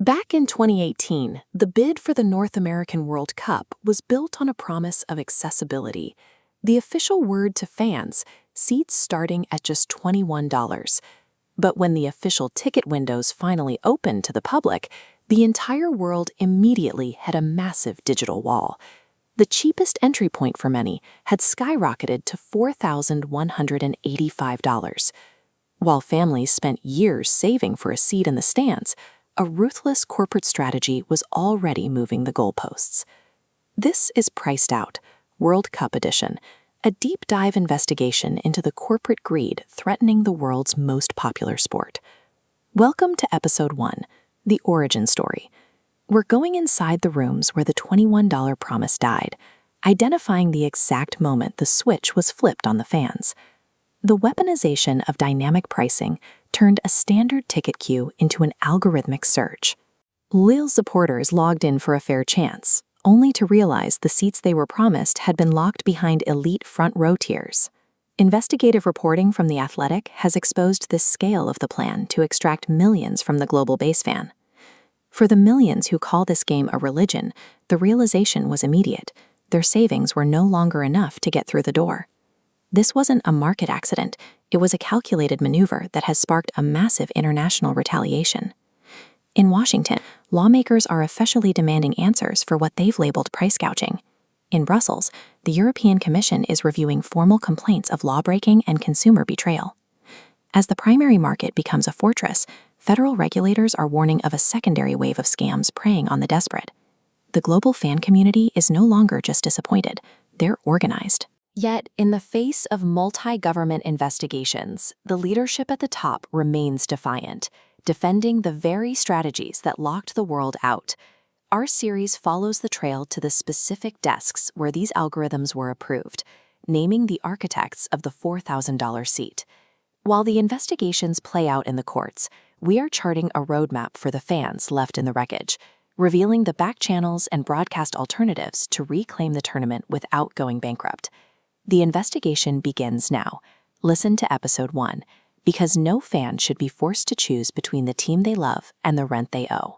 Back in 2018, the bid for the North American World Cup was built on a promise of accessibility. The official word to fans, seats starting at just $21. But when the official ticket windows finally opened to the public, the entire world immediately had a massive digital wall. The cheapest entry point for many had skyrocketed to $4,185. While families spent years saving for a seat in the stands, a ruthless corporate strategy was already moving the goalposts. This is Priced Out, World Cup Edition, a deep dive investigation into the corporate greed threatening the world's most popular sport. Welcome to Episode 1, The Origin Story. We're going inside the rooms where the $21 promise died, identifying the exact moment the switch was flipped on the fans. The weaponization of dynamic pricing turned a standard ticket queue into an algorithmic surge. Loyal supporters logged in for a fair chance, only to realize the seats they were promised had been locked behind elite front row tiers. Investigative reporting from The Athletic has exposed this scale of the plan to extract millions from the global base fan. For the millions who call this game a religion, the realization was immediate. Their savings were no longer enough to get through the door. This wasn't a market accident, it was a calculated maneuver that has sparked a massive international retaliation. In Washington, lawmakers are officially demanding answers for what they've labeled price gouging. In Brussels, the European Commission is reviewing formal complaints of lawbreaking and consumer betrayal. As the primary market becomes a fortress, federal regulators are warning of a secondary wave of scams preying on the desperate. The global fan community is no longer just disappointed, they're organized. Yet, in the face of multi-government investigations, the leadership at the top remains defiant, defending the very strategies that locked the world out. Our series follows the trail to the specific desks where these algorithms were approved, naming the architects of the $4,000 seat. While the investigations play out in the courts, we are charting a roadmap for the fans left in the wreckage, revealing the back channels and broadcast alternatives to reclaim the tournament without going bankrupt. The investigation begins now. Listen to Episode 1, because no fan should be forced to choose between the team they love and the rent they owe.